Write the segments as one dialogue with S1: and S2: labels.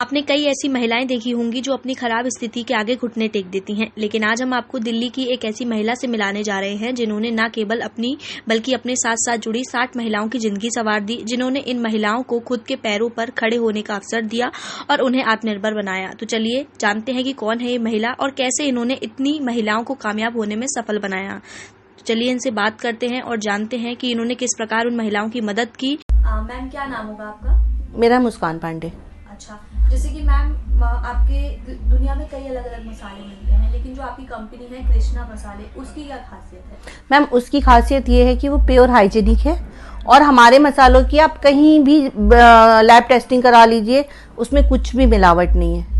S1: आपने कई ऐसी महिलाएं देखी होंगी जो अपनी खराब स्थिति के आगे घुटने टेक देती हैं, लेकिन आज हम आपको दिल्ली की एक ऐसी महिला से मिलाने जा रहे हैं जिन्होंने न केवल अपनी बल्कि अपने साथ साथ जुड़ी 60 महिलाओं की जिंदगी संवार दी, जिन्होंने इन महिलाओं को खुद के पैरों पर खड़े होने का अवसर दिया और उन्हें आत्मनिर्भर बनाया। तो चलिए जानते हैं कि कौन है ये महिला और कैसे इन्होंने इतनी महिलाओं को कामयाब होने में सफल बनाया। तो चलिए इनसे बात करते हैं और जानते हैं कि इन्होंने किस प्रकार उन महिलाओं की मदद की।
S2: मैम क्या नाम होगा आपका?
S3: मेरा मुस्कान पांडे।
S2: अच्छा, जैसे कि मैम आपके दुनिया में कई अलग अलग मसाले मिलते हैं, लेकिन जो आपकी कंपनी है कृष्णा मसाले, उसकी क्या खासियत है?
S3: मैम उसकी खासियत ये है कि वो प्योर हाइजीनिक है और हमारे मसालों की आप कहीं भी लैब टेस्टिंग करा लीजिए, उसमें कुछ भी मिलावट नहीं है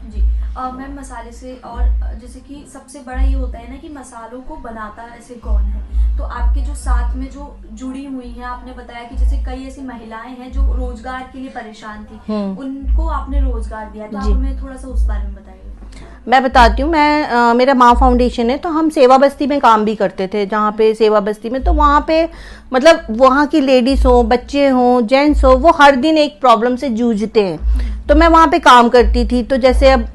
S2: जी। मैम मसाले से और जैसे कि सबसे बड़ा ये होता है ना कि मसालों को बनाता ऐसे कौन है, तो आपके जो साथ में जो जुड़ी हुई हैं, आपने बताया कि जैसे कई ऐसी महिलाएं हैं जो रोजगार के लिए परेशान थी, उनको आपने रोजगार दिया, तो आप हमें थोड़ा सा उस बारे में बताइए।
S3: मैं बताती हूँ। मेरा माँ फाउंडेशन है, तो हम सेवा बस्ती में काम भी करते थे, जहाँ पे सेवा बस्ती में, तो वहाँ पे मतलब वहाँ की लेडीज हो, बच्चे हो, जेंट्स हो, वो हर दिन एक प्रॉब्लम से जूझते हैं। तो मैं वहाँ पे काम करती थी। तो जैसे अब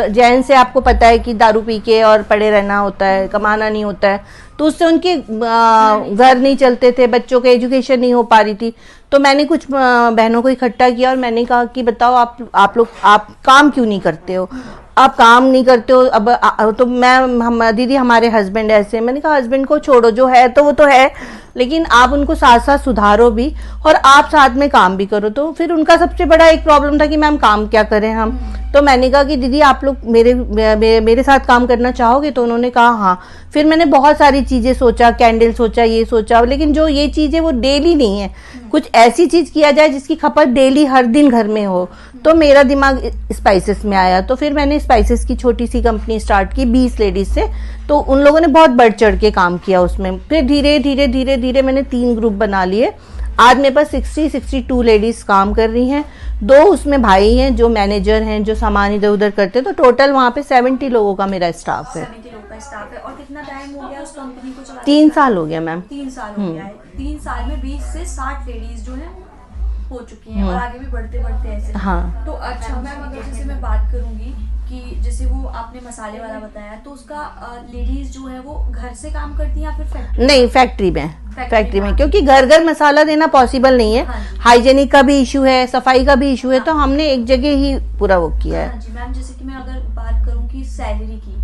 S3: जेंट्स से आपको पता है कि दारू पी के और पड़े रहना होता है, कमाना नहीं होता है, तो उससे उनके घर नहीं चलते थे, बच्चों के एजुकेशन नहीं हो पा रही थी। तो मैंने कुछ बहनों को इकट्ठा किया और मैंने कहा कि बताओ आप लोग आप काम क्यों नहीं करते हो, आप काम नहीं करते हो। अब तो हम दीदी हमारे हस्बैंड ऐसे, मैंने कहा हस्बैंड को छोड़ो, जो है तो वो तो है, लेकिन आप उनको साथ साथ सुधारो भी और आप साथ में काम भी करो। तो फिर उनका सबसे बड़ा एक प्रॉब्लम था कि मैम काम क्या करें हम। तो मैंने कहा कि दीदी आप लोग मेरे साथ काम करना चाहोगे? तो उन्होंने कहा हाँ। फिर मैंने बहुत सारी चीजें सोचा, कैंडल सोचा, ये सोचा, लेकिन जो ये चीजें वो डेली नहीं है, कुछ ऐसी चीज किया जाए जिसकी खपत डेली हर दिन घर में हो। तो मेरा दिमाग स्पाइसेस में आया। तो फिर मैंने स्पाइसेस की छोटी सी कंपनी स्टार्ट की 20 लेडीज से। तो उन लोगों ने बहुत बढ़ चढ़ के काम किया उसमें। फिर धीरे धीरे धीरे धीरे मैंने 3 ग्रुप बना लिए। आज मेरे पास 62 लेडीज काम कर रही हैं। 2 उसमें भाई हैं जो मैनेजर हैं, जो सामान इधर उधर करते हैं। तो टोटल वहाँ पे 70 लोगों का मेरा स्टाफ है।
S2: 70 लोगों का स्टाफ है। और कितना टाइम हो गया उस कंपनी को चलाते?
S3: 3 साल हो गया मैम।
S2: 3 साल हो गया है। 3 साल में 20 से 60 लेडीज जो है हो चुकी हैं और आगे भी बढ़ते बढ़ते ऐसे।
S3: हाँ।
S2: तो अच्छा मैम, अगर जैसे मैं बात करूंगी कि जैसे वो आपने मसाले वाला बताया, तो उसका लेडीज जो है वो घर से काम करती है या फिर फैक्ट्री?
S3: नहीं, फैक्ट्री में, क्योंकि घर घर मसाला देना पॉसिबल नहीं है।
S2: हाँ,
S3: हाइजेनिक का भी इशू है, सफाई का भी इशू है। तो हमने एक जगह ही पूरा वो किया है।
S2: हाँ जी मैम, जैसे कि मैं अगर बात करूं कि सैलरी की,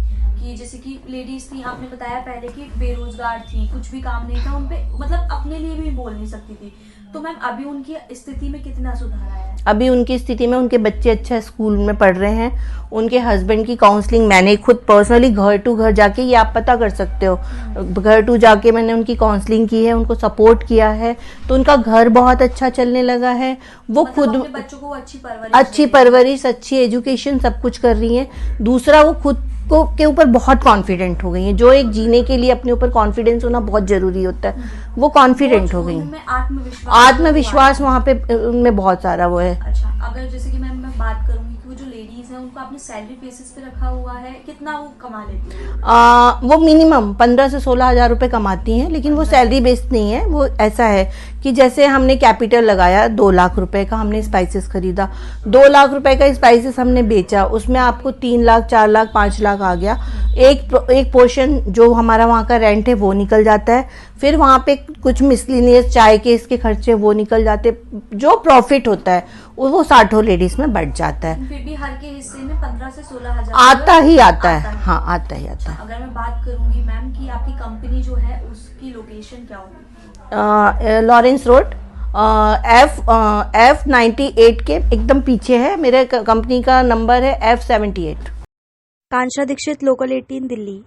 S2: कि जैसे कि लेडीज थी, आपने बताया पहले कि बेरोजगार थी, कुछ भी काम नहीं था उन पे, मतलब अपने लिए भी बोल नहीं सकती थी, तो मैम अभी उनकी स्थिति में कितना सुधार आया है?
S3: अभी उनकी स्थिति में उनके बच्चे अच्छा स्कूल में पढ़ रहे हैं। उनके हस्बैंड की काउंसलिंग मैंने खुद पर्सनली घर टू घर जाके, ये आप पता कर सकते हो, घर टू जाके मैंने उनकी काउंसलिंग की है, उनको सपोर्ट किया है। तो उनका घर बहुत अच्छा चलने लगा है। वो
S2: मतलब
S3: खुद
S2: अपने बच्चों को अच्छी
S3: परवरिश, अच्छी एजुकेशन सब कुछ कर रही है। दूसरा, वो खुद के ऊपर बहुत कॉन्फिडेंट हो गई है। जो एक जीने के लिए अपने ऊपर कॉन्फिडेंस होना बहुत जरूरी होता है, वो कॉन्फिडेंट हो गई है। आत्मविश्वास वहाँ पे उनमें बहुत सारा वो है।
S2: अच्छा, अगर जैसे कि मैं बात करूंगी कि वो जो लेडीज हैं उनको आपने सैलरी बेसिस पे रखा हुआ है, कितना वो कमा लेती है?
S3: वो मिनिमम 15 से 16 हजार रुपए कमाती हैं, लेकिन वो सैलरी बेस्ड नहीं है। वो ऐसा है कि जैसे हमने कैपिटल लगाया 2 लाख रुपए का, हमने स्पाइसेस खरीदा, 2 लाख रुपए का स्पाइसेस हमने बेचा, उसमें आपको 3 लाख, 4 लाख, 5 लाख आ गया। एक पोर्शन जो हमारा वहाँ का रेंट है वो निकल जाता है। फिर वहाँ पे कुछ मिसलिनियस चाय के इसके खर्चे वो निकल जाते। जो प्रॉफिट होता है वो 60 लेडीज में बढ़ जाता है।
S2: फिर भी हर के हिस्से में 15 से 16 हजार
S3: आता ही आता है। हाँ, आता ही आता है।
S2: अगर मैं बात करूंगी मैम कि आपकी कंपनी जो है उसकी लोकेशन क्या होगी?
S3: लॉरेंस रोड, F98 के एकदम पीछे है। मेरे कंपनी का नंबर है F78।
S1: कांक्षा दीक्षित, लोकल 18 दिल्ली।